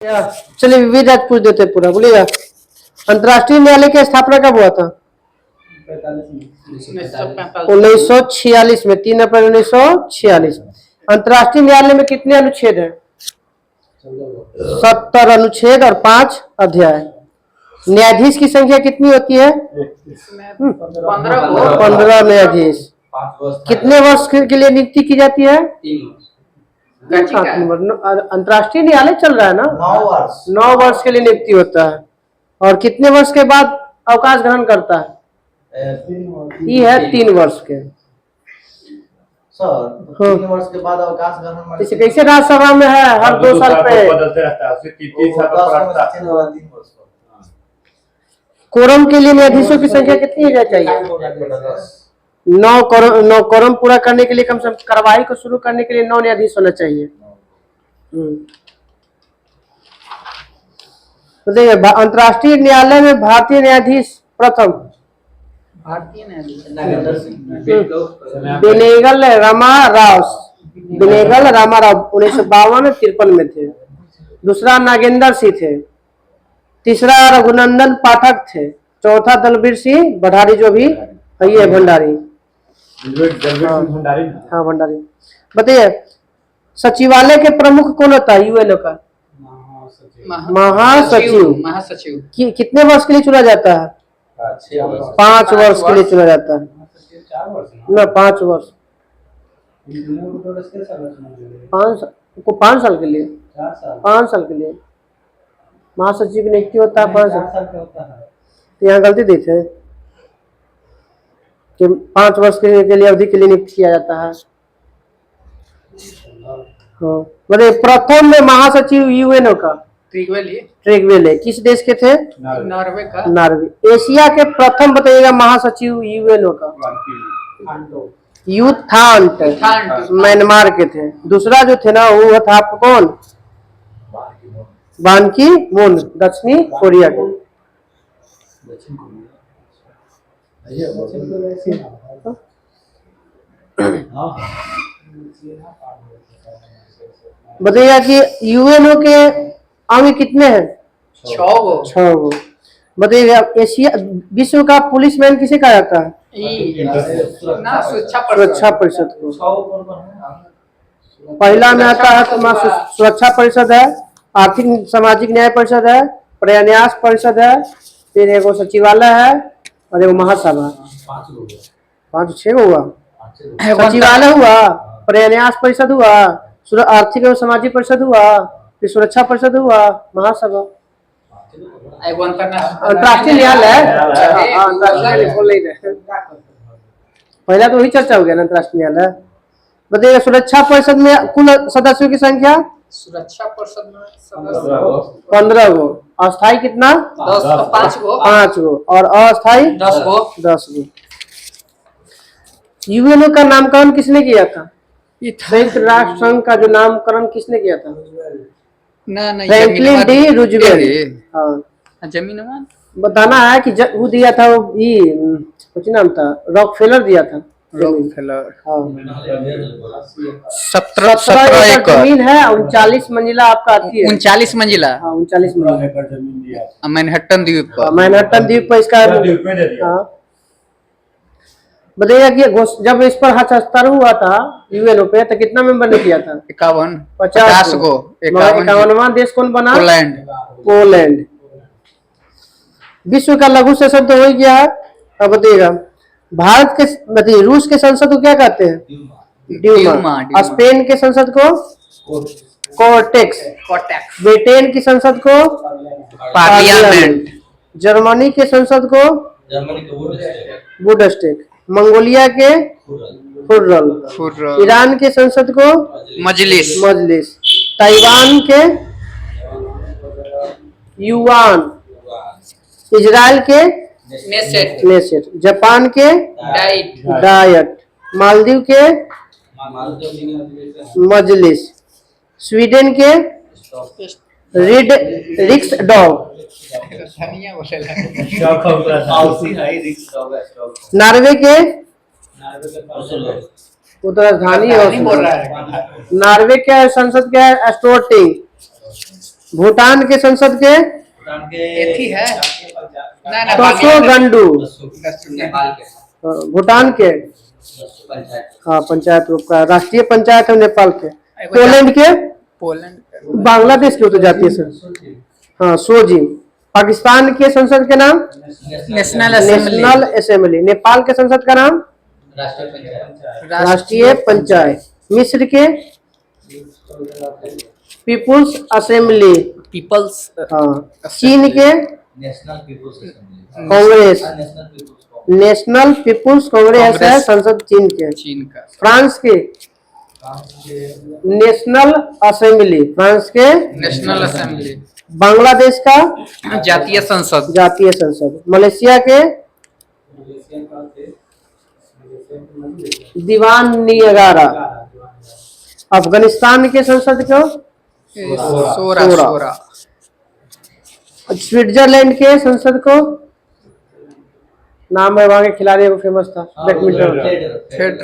चलिए विविध आज पूछ देते पूरा बोलिएगा। अंतर्राष्ट्रीय न्यायालय की स्थापना कब हुआ था? 1946 में, 3 अप्रैल 1946। अंतर्राष्ट्रीय न्यायालय में कितने अनुच्छेद हैं? 70 अनुच्छेद और 5 अध्याय। न्यायाधीश की संख्या कितनी होती है? 15 न्यायाधीश। कितने वर्ष के लिए नियुक्ति की जाती है? अंतर्राष्ट्रीय न्यायालय चल रहा है ना, 9 वर्ष के लिए नियुक्ति होता है। और कितने वर्ष के बाद अवकाश ग्रहण करता है? ये है 3 वर्ष के। 3 वर्ष के बाद अवकाश ग्रहण जैसे कैसे राज्यसभा में है हर 2 साल पे बदलते रहता है। कोरम के लिए न्यायाधीशों की संख्या कितनी होनी चाहिए? 9 कोरम पूरा करने के लिए कम से कम कार्यवाही को शुरू करने के लिए 9 न्यायाधीश होना चाहिए। तो देखिए अंतर्राष्ट्रीय न्यायालय में भारतीय न्यायाधीश प्रथम बेनेगल रामाराव 1952-53 में थे। दूसरा नागेंद्र सिंह थे। तीसरा रघुनंदन पाठक थे। चौथा दलबीर सिंह भंडारी, जो भी है भंडारी। हाँ भंडारी। बताइए सचिवालय के प्रमुख कौन होता है? यूएनओ का महासचिव। कितने वर्ष के लिए चुना जाता है? 5 वर्ष के लिए चुना जाता है ना, 5 वर्ष। 5 साल के लिए, 5 साल के लिए महासचिव की नियुक्ति होता है 5 साल। तो यहाँ गलती दी थे कि 5 वर्ष के लिए अवधि के लिए नियुक्त किया जाता है। हाँ मतलब प्रथम में महासचिव यूएनओ का ट्रिगवेले किस देश के थे? नॉर्वे का। नॉर्वे। एशिया के प्रथम बताइएगा महासचिव यूएनओ का? यूथांट म्यांमार के थे। दूसरा जो थे ना वो था आपको कौन? बान की मून दक्षिणी कोरिया के। बताइएगा कि यूएनओ के अंग कितने हैं? 6 गो। बताइएगा एशिया विश्व का पुलिसमैन किसे कहा जाता है? सुरक्षा परिषद को। पहला में आता है सुरक्षा परिषद है, आर्थिक सामाजिक न्याय परिषद है, प्रयान्यास परिषद है, फिर एगो सचिवालय है और एगो महासभा। 5-6 गो हुआ। सचिवालय हुआ, प्रयान्यास परिषद हुआ, आर्थिक एवं सामाजिक परिषद हुआ, फिर सुरक्षा परिषद हुआ, महासभा। अंतर्राष्ट्रीय न्यायालय पहला तो वही चर्चा हो गया ना अंतर्राष्ट्रीय न्यायालय। बताइए सुरक्षा परिषद में कुल सदस्यों की संख्या? सुरक्षा परिषद में 15 गो। अस्थायी कितना? 5 गो और अस्थायी 10 गो। यूएनओ का नामकरण किसने किया था? संयुक्त राष्ट्र संघ का जो नामकरण किसने किया था? Franklin D Roosevelt. हाँ जमीन बताना है कि वो दिया था, वो कुछ नाम था, रॉकफेलर दिया था। रॉकफेलर। हाँ 17 एकड़ जमीन है। 39 मंजिला आपका आती है। 39 मंजिला। हाँ 39 मंजिला जमीन दिया मैनहट्टन द्वीप पर। मैनहट्टन द्वीप पर इसका। हाँ बताइए कि जब इस पर हस्ताक्षर हुआ था यूएनओ पे तो कितना मेंबर ने किया था? 50 गो। 51वां देश कौन बना? पोलैंड। विश्व का लघु शासन तो हो ही गया है। अब बताइएगा भारत के बताइए रूस के संसद को क्या कहते हैं? ड्यूमा। स्पेन के संसद को कोर्टेक्स। ब्रिटेन की संसद को पार्लियामेंट। जर्मनी के संसद को बुंडेस्टैग। मंगोलिया के फुर्रल। ईरान के संसद को मजलिस। ताइवान के युआन। इजराइल के नेसेट। जापान के डायट। मालदीव के मजलिस। स्वीडन के रिक्सडॉग। नॉर्वे के राजधानी। नॉर्वे के संसद के स्टोरटिंग। भूटान के संसद के एथी है ना ना तोसो गंडू। नेपाल के भूटान के हाँ पंचायत का राष्ट्रीय पंचायत है नेपाल के। पोलैंड के पोलैंड बांग्लादेश की तो जातीय संसद हाँ सोजी। पाकिस्तान के संसद के नाम national assembly national assembly. Nepal के संसद का नाम राष्ट्रीय पंचायत। मिस्र के पीपुल्स असेंबली पीपल्स हाँ। चीन के national people's assembly congress national people's congress है कांग्रेस। संसद चीन के। चीन का फ्रांस के नेशनल असेंबली फ्रांस के। नेशनल असेंबली बांग्लादेश का जातीय संसद जातीय संसद। मलेशिया के दीवान नियागारा। अफगानिस्तान के संसद को सोरा सोरा। सोरा स्विट्जरलैंड के संसद को नाम है वहां के खिलाड़ी फेमस था badminton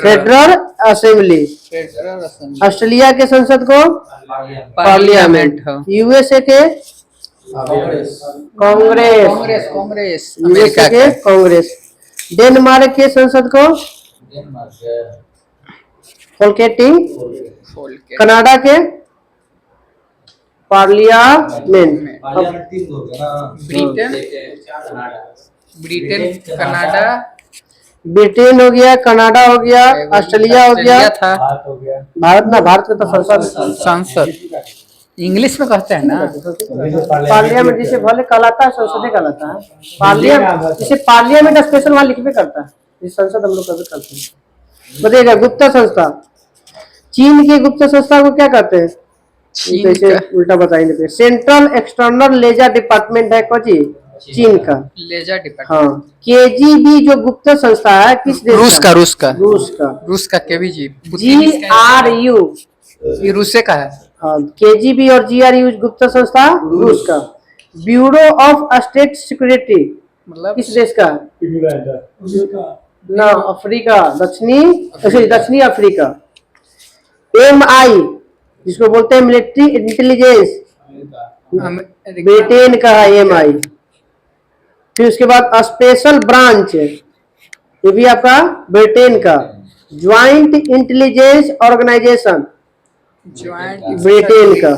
federal assembly. Federal assembly Australia के संसद को पार्लियामेंट। यूएसए के कांग्रेस कांग्रेस कांग्रेस यूएसए के कांग्रेस। डेनमार्क के संसद को फोल्केटिंग। कनाडा के parliament. Britain Britain Canada Britain हो गया कनाडा हो गया ऑस्ट्रेलिया हो गया था भारत ना भारत का तो संसद संसद इंग्लिश में कहते हैं ना पार्लियामेंट जिसे भले कहलाता है संसद कहलाता है। पार्लियामेंट जिसे पार्लियामेंट स्पेशल वहां लिखबे करता है। इस संसद हम लोग कभी करते हैं। बताइएगा गुप्त संस्था। चीन के गुप्त संस्था को क्या कहते हैं? चीन तो इसे का उल्टा बताएंगे। सेंट्रल एक्सटर्नल लेजर डिपार्टमेंट है कोची चीन का। लेजर डिपार्टमेंट हाँ केजीबी जो गुप्त संस्था है किस देश रूस का रूस का रूस का केबीजी GRU ये रूसे का है हाँ KGB और GRU गुप्त संस्था रूस का। ब्यूरो ऑफ स्टेट सिक्योरिटी मतलब किस देश का? ना अफ्रीका दक्षिणी अफ्रीका। MI जिसको बोलते हैं मिलिट्री इंटेलिजेंस ब्रिटेन का है MI। फिर उसके बाद स्पेशल ब्रांच ये भी आपका ब्रिटेन का। Joint intelligence organization joint Britain का।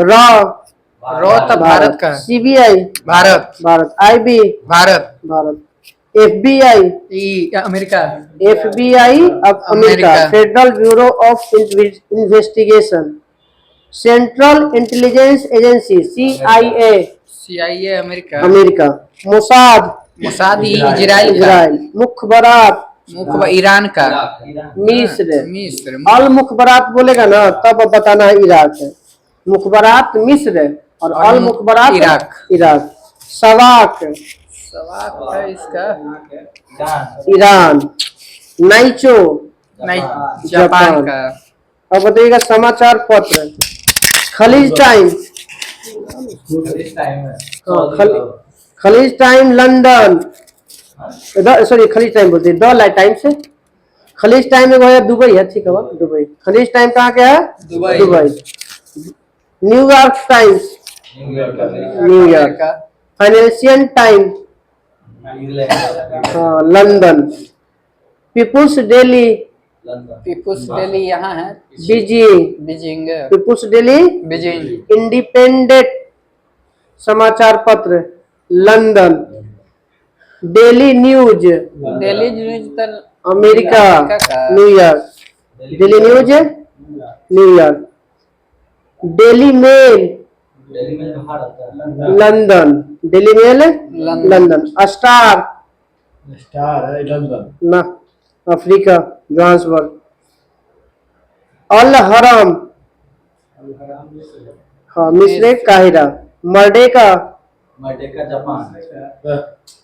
रॉ तो भारत का है। CBI Bharat IB Bharat FBI America FBI अब America. Federal bureau of investigation. Central intelligence agency CIA America Mossad Israel. Mukhabarat Iran का मिस्र। अल मुखबरात बोलेगा ना तब बताना है इराक है। मुखबरात मिस्र और अल मुखबरात इराक। सवाक है इसका ईरान। नाइचो जापान का। अब बताइएगा समाचार पत्र। Khaleej Time Khaleej Time London sorry Khaleej Time बोलते हैं द टाइम से। खलीज टाइम में है दुबई है ठीक है दुबई। खलीज टाइम कहाँ के है? Dubai. New York Times New York. Financial Time London. People's Daily यहाँ है Beijing. People's Daily Beijing. Independent समाचार पत्र London. Daily News America New York. Daily News New York. Daily Mail London. Daily Mail London. Star है London ना Africa Johannesburg. Al Ahram हाँ मिस्र काहिरा। Merdeka Japan.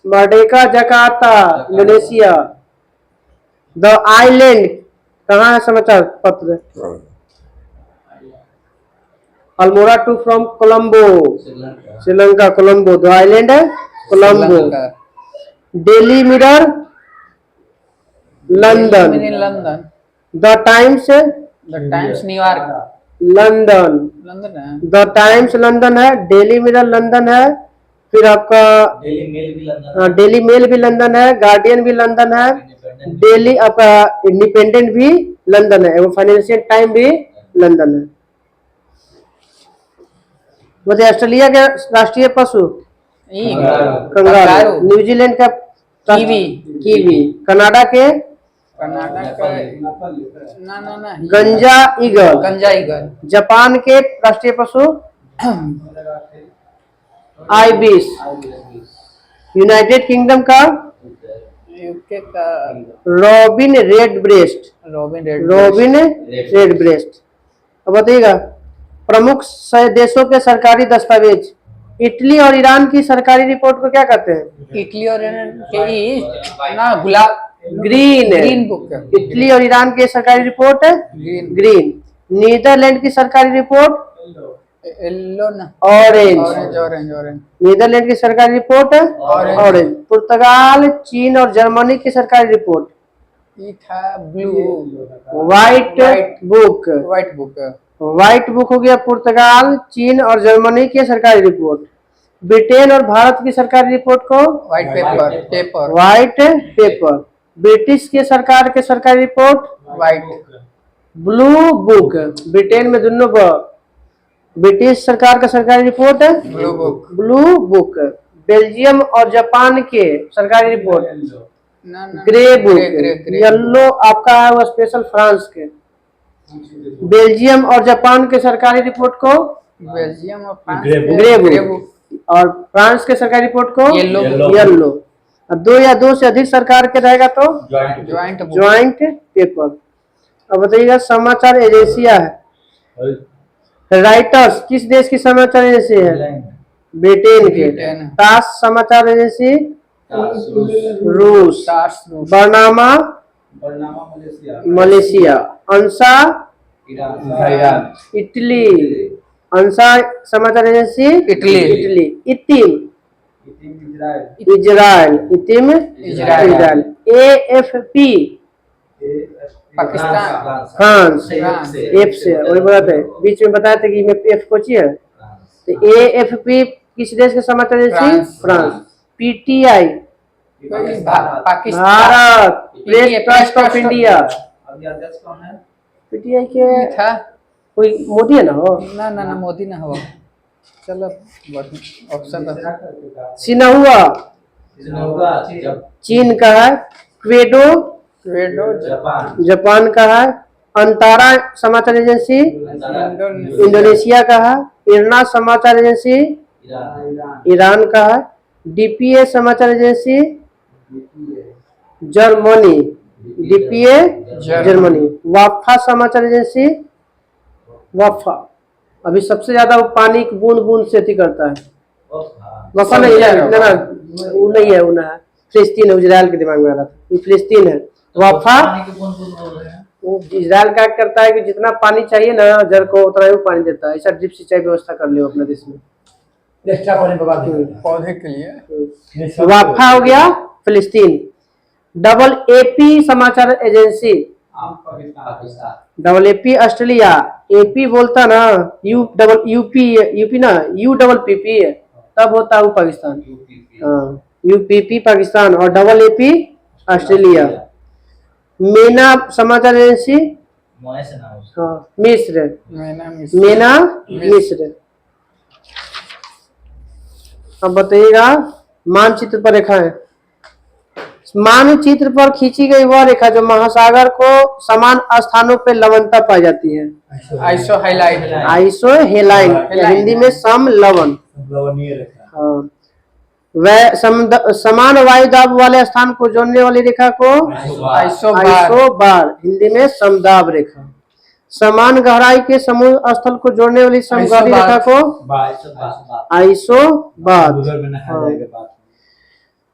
Merdeka Jakarta Indonesia. The island कहाँ है समाचार पत्र? अल्मोरा to from Colombo Sri Lanka. Colombo the island है Colombo. Daily mirror London. The times New York London, London है। द टाइम्स लंदन है, डेली मिरर लंदन है, फिर आपका डेली मेल भी लंदन डेली मेल भी लंदन है, गार्डियन भी लंदन है, डेली आपका इंडिपेंडेंट भी लंदन है, वो फाइनेंशियल टाइम भी लंदन है। बताइए ऑस्ट्रेलिया के राष्ट्रीय पशु कंगारू। कंगारू, न्यूजीलैंड का कीवी। कीवी, कनाडा के कनाडा का ना ना ना गंजा ईगल, गंजा ईगल। जापान के राष्ट्रीय पशु आइबिस, यूनाइटेड किंगडम का यूके का robin red breast, robin red breast. अब बताइएगा प्रमुख देशों के सरकारी दस्तावेज, इटली और ईरान की सरकारी रिपोर्ट को क्या कहते हैं? इटली और के ना गुलाब ग्रीन बुक। इटली और ईरान की सरकारी रिपोर्ट है ग्रीन। नीदरलैंड की सरकारी रिपोर्ट येलो ना ऑरेंज, ऑरेंज। नीदरलैंड की सरकारी रिपोर्ट है ऑरेंज। पुर्तगाल, चीन और जर्मनी की सरकारी रिपोर्ट ये था blue white book. White book हो गया पुर्तगाल, चीन और जर्मनी की सरकारी रिपोर्ट। ब्रिटेन और भारत की सरकारी रिपोर्ट को व्हाइट पेपर। ब्रिटिश की सरकार के सरकारी report white blue book. Britain में दोनों ब्रिटिश सरकार का सरकारी रिपोर्ट है ब्लू बुक। बेल्जियम और जापान के सरकारी रिपोर्ट ग्रे बुक। येलो आपका है वो स्पेशल फ्रांस के। बेल्जियम और जापान के सरकारी रिपोर्ट को बेल्जियम और ग्रे बुक और फ्रांस के सरकारी रिपोर्ट को येलो। अब 2 या 2 से अधिक सरकार के रहेगा तो ज्वाइंट पेपर। अब बताइएगा समाचार एजेंसियां है। राइटर्स किस देश की समाचार एजेंसी है? ब्रिटेन के। टास समाचार एजेंसी रूस। बरनामा मलेशिया। अंसा इटली। अंसा समाचार agency Italy. Itim Israel. AFP Pakistan France. F से वही बताते बीच में बताया था कि एफ कोची है तो AFP किस देश के समाचार agency? France. PTI Bharat. Press trust of India. PTI के था कोई मोदी है ना हो? ना मोदी ना हो। चलो ऑप्शन सिन्हुआ चीन का है। क्वेडो जापान का है। अंतारा समाचार एजेंसी इंडोनेशिया का है। इरना समाचार एजेंसी ईरान का है। DPA समाचार एजेंसी जर्मनी। जर्मनी। वाफा समाचार एजेंसी वाफा अभी सबसे ज्यादा वो पानी की बूंद बूंद से करता है। वाफा नहीं है ना वो नहीं है, वो ना है फिलिस्तीन है। इजराइल के दिमाग में आ रहा था ये फिलिस्तीन है। वाफा वो इजराइल क्या करता है कि जितना पानी चाहिए ना जड़ को उतना ही पानी देता है। ऐसा ड्रिप सिंचाई व्यवस्था कर लियो अपने देश में एक्स्ट्रा पानी बर्बाद पौधे के लिए। वाफा हो गया फिलिस्तीन। AAP समाचार एजेंसी AAP ऑस्ट्रेलिया। AP बोलता ना यूपी ना UPP तब होता है पाकिस्तान। UPP पाकिस्तान और AAP ऑस्ट्रेलिया। मेना समाचार एजेंसी मिस्र। मेना मिस्र। अब बताइएगा मानचित्र पर रेखा है। मानचित्र पर खींची गई वह रेखा जो महासागर को समान स्थानों पर लवणता पाई जाती है आइसो हेलाइन हिंदी में सम लवण। वह समान वायु दाब वाले स्थान को जोड़ने वाली रेखा को आइसोबार हिंदी में समदाब रेखा। समान गहराई के समुद्र स्थल को जोड़ने वाली समगहरी रेखा को आइसोबार।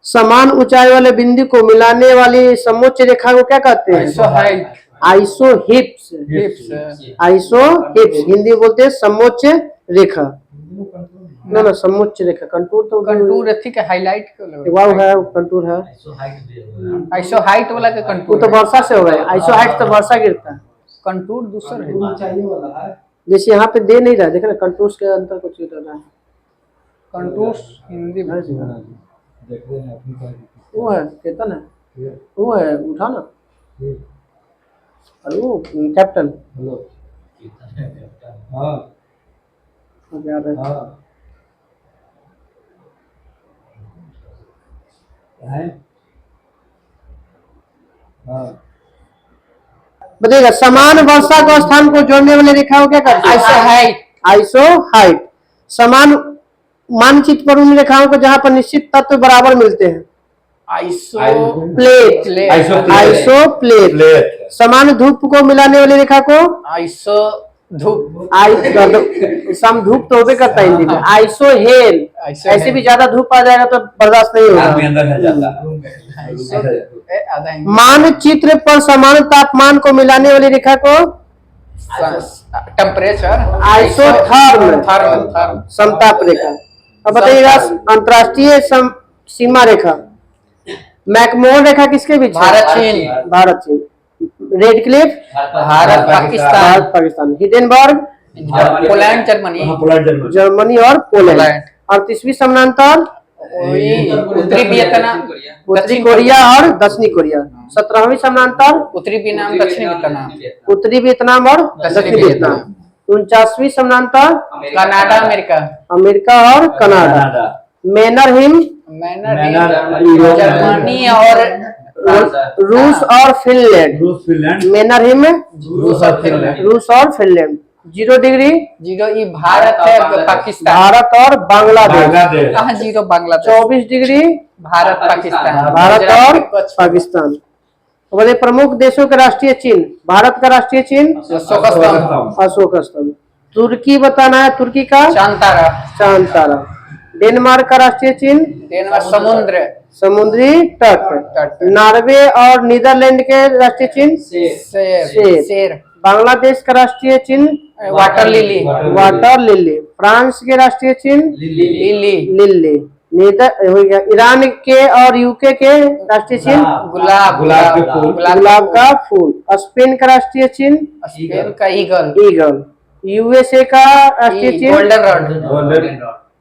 समान ऊंचाई वाले बिंदु को मिलाने वाली समोच्च रेखा को क्या कहते हैं? आइसोहिप्स। हिंदी बोलते हैं समोच्च रेखा ना समोच्च रेखा। कंटूर तो ठीक है हाईलाइट वाव है कंटूर है। आइसो हाइट वाला के कंटूर तो वर्षा से हो गए। आइसो हाइट तो वर्षा गिरता है। कंटूर दूसरा है। जैसे यहाँ पे दे नहीं रहा है, देख ना कंटूस के अंतर कुछ कर रहा है। कंटूस हिंदी में देख रहे हैं अपनी क्या वो है केतन है, वो है उठा ना, और वो कैप्टन हेलो हाँ क्या है? हाँ है हाँ बताइएगा समान वर्षा को स्थान को जोड़ने वाले रेखाओं क्या करते हैं? Iso height. Iso height. समान मानचित्र पर उन रेखाओं को जहां पर निश्चित तत्व बराबर मिलते हैं। Iso plate. Iso plate. समान धूप को मिलाने वाली रेखा को आइसो धूप। सम धूप तो होबे करता है हिंदी में। Iso hello. ऐसे भी ज्यादा धूप आ जाएगा तो बर्दाश्त नहीं होगा। अंदर है जाता मानचित्र पर समान तापमान को मिलाने वाली रेखा को टेम्परेचर। आइसोथर्म। थर्म। समताप रेखा। अब बताइएगा अंतर्राष्ट्रीय सीमा रेखा मैकमोहन रेखा किसके बीच है? भारत चीन। भारत चीन। Red Cliff Bharat Pakistan. Bharat Pakistan. Hindenburg Poland Germany. Germany और पोलैंड। 38वीं समानांतर उत्तरी वियतनाम। उत्तरी कोरिया और दक्षिणी कोरिया। 17वीं समानांतर उत्तरी वियतनाम दक्षिणी वियतनाम। उत्तरी वियतनाम और दक्षिणी वियतनाम। 49वीं समानांतर कनाडा अमेरिका। अमेरिका और कनाडा। मैनर हिम जर्मनी और रूस और फिनलैंड। मैनर हिम रूस और फिनलैंड। 0 डिग्री 0 ये भारत है पाकिस्तान। भारत और बांग्लादेश। कहाँ 0 बांग्लादेश। 24 डिग्री भारत पाकिस्तान। भारत और पाकिस्तान। बोले प्रमुख देशों के राष्ट्रीय चिन्ह। भारत का राष्ट्रीय चिन्ह अशोक स्तंभ। तुर्की बताना है, तुर्की का चांद तारा। डेनमार्क का राष्ट्रीय चिन्ह समुद्र समुद्री तट। नॉर्वे और नीदरलैंड के राष्ट्रीय चिन्ह शेर। बांग्लादेश का राष्ट्रीय चिन्ह वाटर लिली। फ्रांस के राष्ट्रीय चिन्ह लिली। ईरान के और यूके के राष्ट्रीय चिन्ह गुलाब का फूल। स्पेन का राष्ट्रीय चिन्ह का ईगल। यूएसए का राष्ट्रीय चिन्ह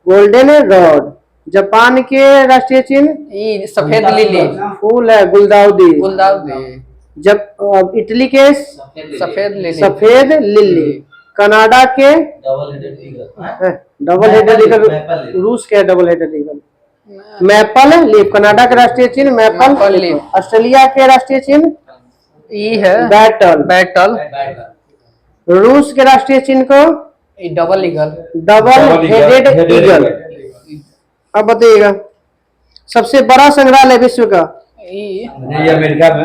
गोल्डन रॉड। जापान के राष्ट्रीय चिन्ह सफेद लिली फूल है गुलदाउदी। जब इटली के सफेद लिली। कनाडा के डबल हेडेड ईगल। रूस के double headed eagle. Maple leaf. Canada के राष्ट्रीय चिन्ह मैपल लीफ। ऑस्ट्रेलिया के राष्ट्रीय चिन्ह है बैटल। रूस के राष्ट्रीय चिन्ह को डबल हेडेड ईगल। अब बताइएगा सबसे बड़ा संग्रहालय विश्व का ये अमेरिका में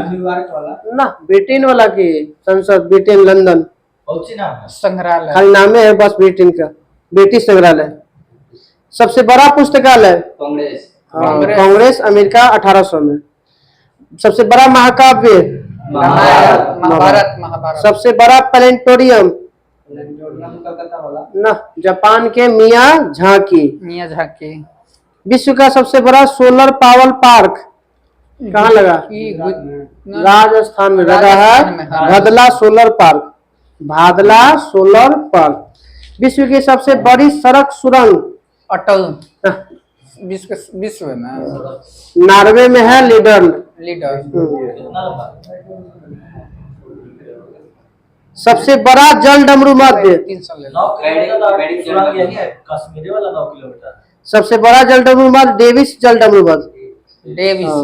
ना ब्रिटेन वाला की संसद ब्रिटेन लंदन संग्रहालय खाली नाम है बस ब्रिटेन का ब्रिटिश संग्रहालय। सबसे बड़ा पुस्तकालय कांग्रेस अमेरिका 1800 में। सबसे बड़ा महाकाव्य महाभारत। सबसे बड़ा प्लेनेटोरियम ना जापान के मियाझाकी। विश्व का सबसे बड़ा सोलर पावर पार्क कहाँ लगा? राजस्थान में लगा है भादला सोलर पार्क। विश्व की सबसे बड़ी सड़क सुरंग अटल विश्व में नॉर्वे में है लीडर। सबसे बड़ा जल डमरू मध्य। 300 ले लो। कश्मीरी वाला 9 किलोमीटर। सबसे बड़ा जल डमरू मध्य डेविस जल डमरू मध्य। डेविस।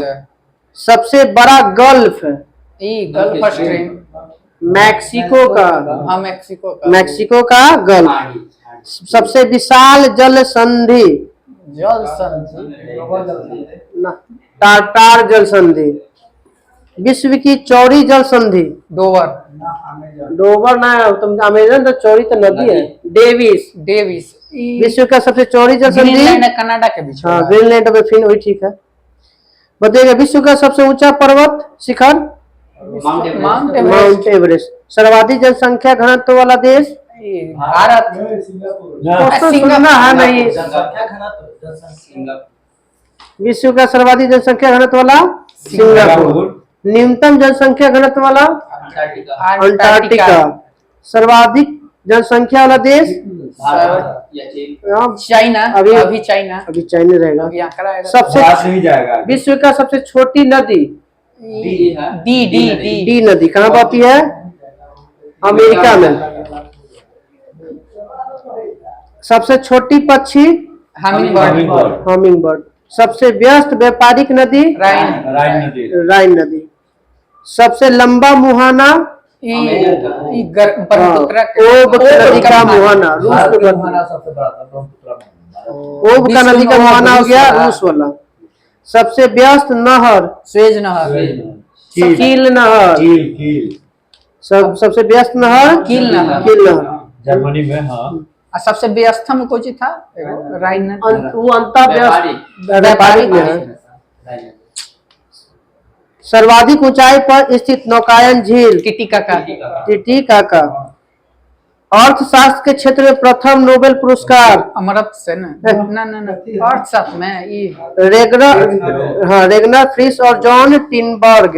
सबसे बड़ा गल्फ गल्फ स्ट्रीम मैक्सिको का। हाँ मैक्सिको का गल्फ। सबसे विशाल जल संधि टाटार जल संधि। विश्व की चौड़ी जल संधि डोवर ना तुम अमेजन तो चौड़ी तो नदी है डेविस। विश्व का सबसे चौड़ी जल संधि कनाडा के बीच। हाँ ग्रीनलैंड में फिर वही ठीक है। बताइएगा विश्व का सबसे ऊंचा पर्वत शिखर माउंट एवरेस्ट। सर्वाधिक जनसंख्या घनत्व वाला देश भारत। सुनना है नहीं। विश्व का सर्वाधिक जनसंख्या घनत्व वाला सिंगापुर। न्यूनतम जनसंख्या घनत्व वाला अंटार्कटिका। सर्वाधिक जनसंख्या वाला देश भारत या चीन। हाँ, चाइना, अभी- अभी चाइना, अभी चाइना रहेगा। अभी आंकड़ा आएगा। सबसे भारत नहीं जाएगा। विश्व का सबसे छोटी नदी डी है। डी डी डी डी नदी कहाँ बहती है? अमेरिका में। सबसे छोटी पक्षी हमिंग बर्ड, हमिंग बर्ड। सबसे व्यस्त व्यापारिक नदी राइन, राइन नदी। राइन नदी। सबसे लंबा मुहाना ब्रह्मपुत्र ओब नदी का मुहाना रूस भारत में का बहती है। मुहाना सबसे बड़ा था, ब्रह्मपुत्र मुहाना। ओब का नदी का मुहाना हो गया रूस वाला। सबसे व्यस्त नहर स्वेज नहर, कील नहर। कील। सबसे व्यस्त नहर कील नहर। कील नहर। जर्मनी में। हाँ। और सबसे व्यस्तम कोई चीज था राइन नदी। वो अंतर व्यापारिक में है। राइन। सर्वाधिक ऊंचाई पर स्थित नौकायन झील टिटिकाका, टिटिकाका। अर्थशास्त्र के क्षेत्र में प्रथम नोबेल पुरस्कार अमृत से ना अर्थशास्त्र में ये रेगनर फ्रिस और जॉन टिनबर्ग।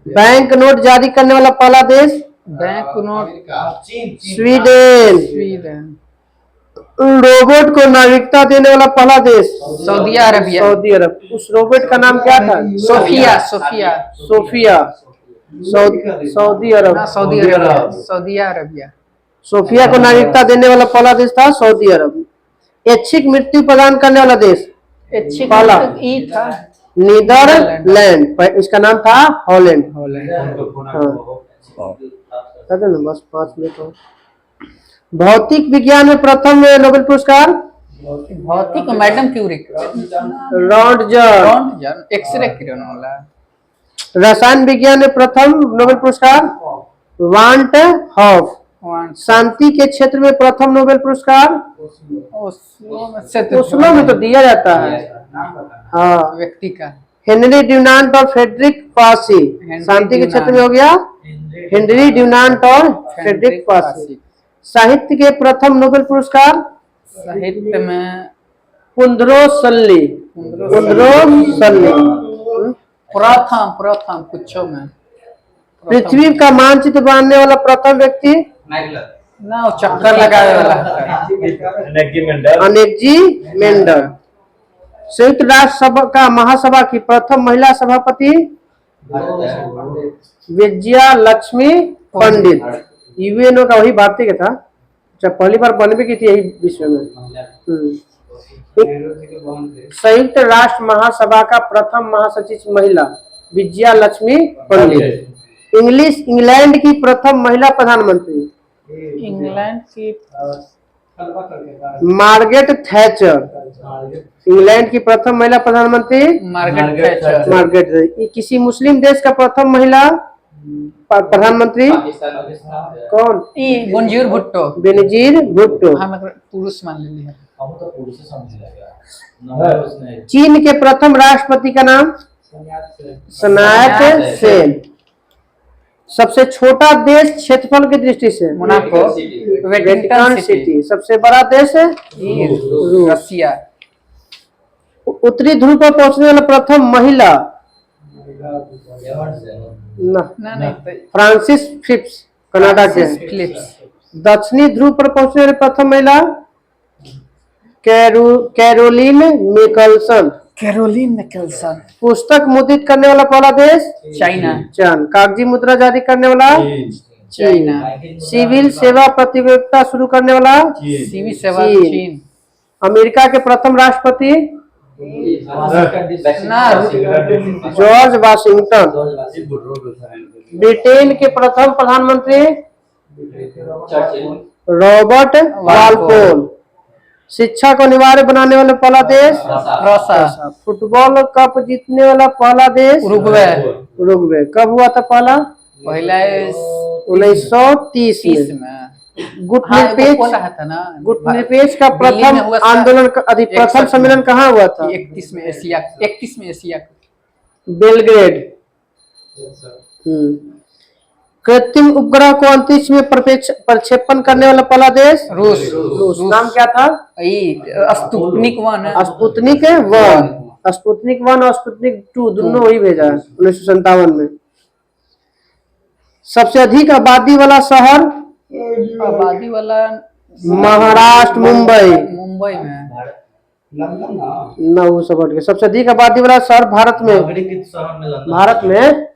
बैंक नोट जारी करने वाला पहला देश bank note Sweden. Sweden, robot को नागरिकता देने वाला पहला देश सऊदी अरबिया, सऊदी अरब। उस रोबोट का नाम क्या था? Sophia, Sophia, Sophia. Saudi Arab. ना सऊदी अरबिया, सऊदी अरबिया। सोफिया को नागरिकता देने वाला पहला देश था सऊदी अरब। ऐच्छिक मृत्यु प्रदान करने वाला देश पहला ये था नीदरलैंड। इसका नाम था हॉलैंड। कहते ना बस 5 मिनट हो। भौतिक विज्ञान में प्रथम नोबेल पुरस्कार भौतिक मैडम क्यूरी, रॉन्टजन। एक्सरे किरण वाला। रसायन विज्ञान में प्रथम नोबेल पुरस्कार वांट हॉफ। शांति के क्षेत्र में प्रथम नोबेल पुरस्कार ओस्लो में तो दिया जाता है। हाँ, व्यक्ति का हेनरी ड्यूनांट और फ्रेडरिक पासी। शांति के क्षेत्र में हो गया हेनरी ड्यूनांट और फ्रेडरिक पासी। साहित्य के प्रथम नोबेल पुरस्कार साहित्य में पुंद्रोसल्ली। प्रथम कुछो में पृथ्वी का मानचित्र बनाने वाला प्रथम व्यक्ति ना वो चक्कर लगाने वाला अनेकजी मेंडल। संयुक्त राष्ट्र सभा का महासभा की प्रथम महिला सभापति विजया लक्ष्मी पंडित। यूएनओ का वही भारतीय का था, जब पहली बार बनने की थी यही विश्व में। संयुक्त राष्ट्र महासभा का प्रथम महासचिव महिला विजया लक्ष्मी पंडित। इंग्लैंड की प्रथम महिला प्रधानमंत्री इंग्लैंड की मार्गरेट थैचर। इंग्लैंड की प्रथम महिला प्रधानमंत्री मार्गरेट थैचर। मार्गरेट। किसी मुस्लिम देश का प्रथम महिला प्रधानमंत्री कौन? बेनजीर भुट्टो। बेनजीर भुट्टो। हम पुरुष मान लिया। चीन के प्रथम राष्ट्रपति का नाम सनायत सेन। सबसे छोटा देश क्षेत्रफल की दृष्टि से मोनाको, वेटिकन सिटी। सबसे बड़ा देश रूस। रसिया। उत्तरी ध्रुव पर पहुंचने वाला प्रथम महिला नहीं फ्रांसिस फिप्स, कनाडा के। फिलिप्स। दक्षिणी ध्रुव पर पहुंचने वाली प्रथम महिला कैरोलिन मिकलसन। Caroline Nicholson. पुस्तक मुद्रित करने वाला पहला देश चाइना। चीन। कागजी मुद्रा जारी करने वाला चाइना। सिविल सेवा प्रतियोगिता शुरू करने वाला सिविल सेवा चीन। चीन। अमेरिका के प्रथम राष्ट्रपति ना जॉर्ज वाशिंगटन। ब्रिटेन के प्रथम प्रधानमंत्री रॉबर्ट वालपोल। शिक्षा को अनिवार्य बनाने वाला पहला देश रसा। फुटबॉल कप जीतने वाला पहला देश उरुग्वे। उरुग्वे। कब हुआ था पहला? पहला 1930 में। गुट निरपेक्ष का प्रथम आंदोलन प्रथम सम्मेलन कहाँ हुआ था? 31 में एशिया बेलग्रेड। कृत्रिम उपग्रह को अंतरिक्ष में प्रक्षेपण करने वाला पहला देश रूस। नाम क्या था? स्पुतनिक 1। स्पुतनिक 1। स्पुतनिक 1 और स्पुतनिक 2 दोनों वही भेजा है 1957 में। सबसे अधिक आबादी वाला शहर आबादी वाला महाराष्ट्र, मुंबई। मुंबई में है। न वो सब हट गया। सबसे अधिक आबादी वाला शहर भारत में, नागरिक शहर में लंदन। भारत में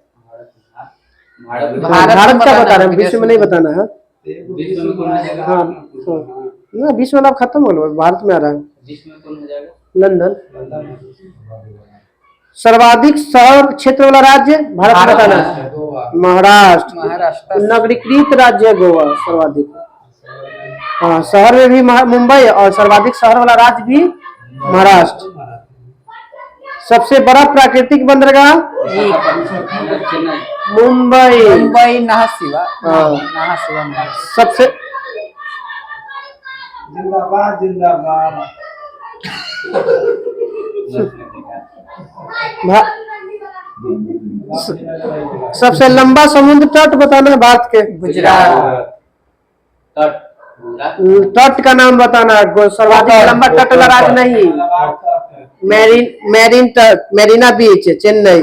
भारत का बता रहे हैं, विश्व में नहीं बताना है। विश्व में कौन आ जाएगा? हाँ ना, विश्व में अब खत्म हो गया, भारत में आ रहा है। विश्व में कौन हो जाएगा? लंदन। सर्वाधिक शहर क्षेत्र वाला राज्य भारत में बताना है। महाराष्ट्र। महाराष्ट्र नगरीकृत राज्य है गोवा सर्वाधिक। हाँ, शहर में भी मुंबई और सर्वाधिक शहर वाला राज्य भी महाराष्ट्र। सबसे बड़ा प्राकृतिक बंदरगाह चेन्नई। मुंबई। मुंबई नाहशिवा। हाँ। नाहशिवा में। सबसे जिंदाबाद जिंदाबाद। भा- सबसे लंबा समुद्र तट बताना है भारत के। गुजरात। तट। तट का नाम बताना है। सर्वाधिक लंबा तट वाला राज्य नहीं। मैरीन तट, मेरीना बीच, चेन्नई।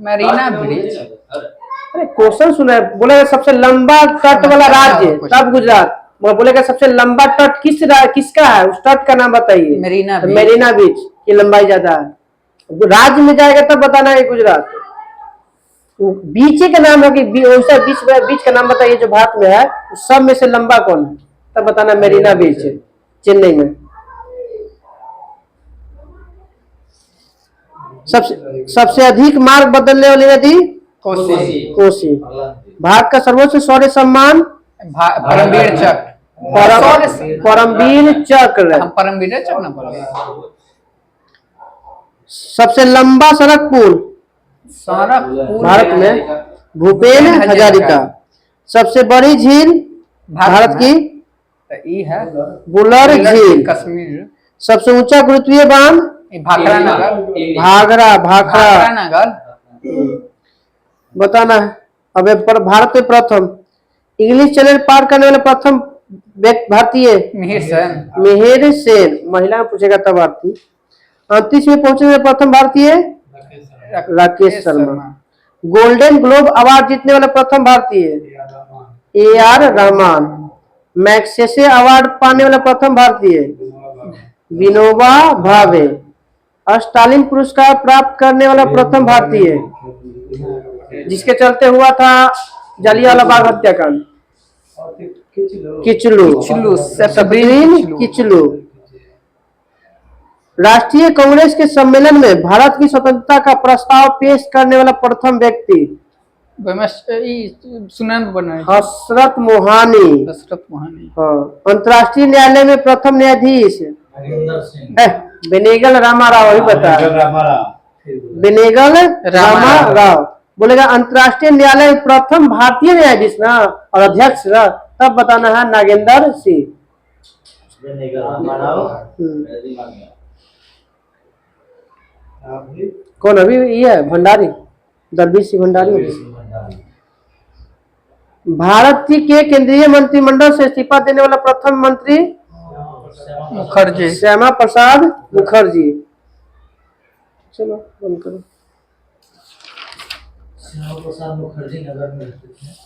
मरीना ब्रिज। अरे क्वेश्चन सुना है, बोलेगा सबसे लंबा तट वाला राज्य, तब गुजरात। बोलेगा सबसे लंबा तट किसका है, उस तट का नाम बताइए। मरीना तो बीच। मेरीना बीच की लंबाई ज्यादा है। राज्य में जाएगा तब बताना है गुजरात। बीच का नाम है कि वैसा बीच का नाम बताइए जो भारत में है, सब में से लंबा कौन है, तब बताना मेरीना बीच चेन्नई में। सबसे अधिक मार्ग बदलने वाली नदी कोसी। कोसी। भारत का सर्वोच्च शौर्य सम्मान परमवीर चक्र। परमवीर चक्र। हम परमवीर चक्र ना बोले। सबसे लंबा सड़क पुल सारा पूल भारत में भूपेन हजारिका। सबसे बड़ी झील भारत की ई है बुलर झील। कश्मीर। सबसे ऊंचा गुरुत्वीय बांध भाखड़ा नगर। भाखड़ा नगर बताना है। अब पर भारत में प्रथम इंग्लिश चैनल पार करने वाले प्रथम भारतीय मिहिर सेन। मिहिर सेन। महिला में पूछेगा तब भारतीय। 38 में पहुंचने वाले प्रथम भारतीय Rakesh Sharma. Golden globe award जीतने वाला प्रथम भारतीय AR रहमान। मैग्सेसे अवार्ड पाने वाला प्रथम भारतीय विनोबा भावे। स्टालिन पुरस्कार प्राप्त करने वाला प्रथम भारतीय, जिसके चलते हुआ था जलियांवाला बाग हत्याकांड, किचलू। सब्रीन किचलू। राष्ट्रीय कांग्रेस के सम्मेलन में भारत की स्वतंत्रता का प्रस्ताव पेश करने वाला प्रथम व्यक्ति सुनन बना हसरत मोहानी। हसरत मोहानी। हाँ। अंतर्राष्ट्रीय न्यायालय में प्रथम न्यायाधीश हरिंदर सिंह। बेनेगल रामा राव ही बता। बेनेगल रामा राव। बोलेगा अंतर्राष्ट्रीय न्यायालय में प्रथम भारतीय न्यायाधीश ना और अध्यक्ष ना, तब बताना है नागेंद्र सिंह। कौन अभी ये है भंडारी, दरबीर सिंह भंडारी। भारत के केंद्रीय मंत्रिमंडल से इस्तीफा देने वाला प्रथम मंत्री मुखर्जी। श्यामा प्रसाद मुखर्जी। चलो बंद करो। श्यामा प्रसाद मुखर्जी नगर में रहते थे।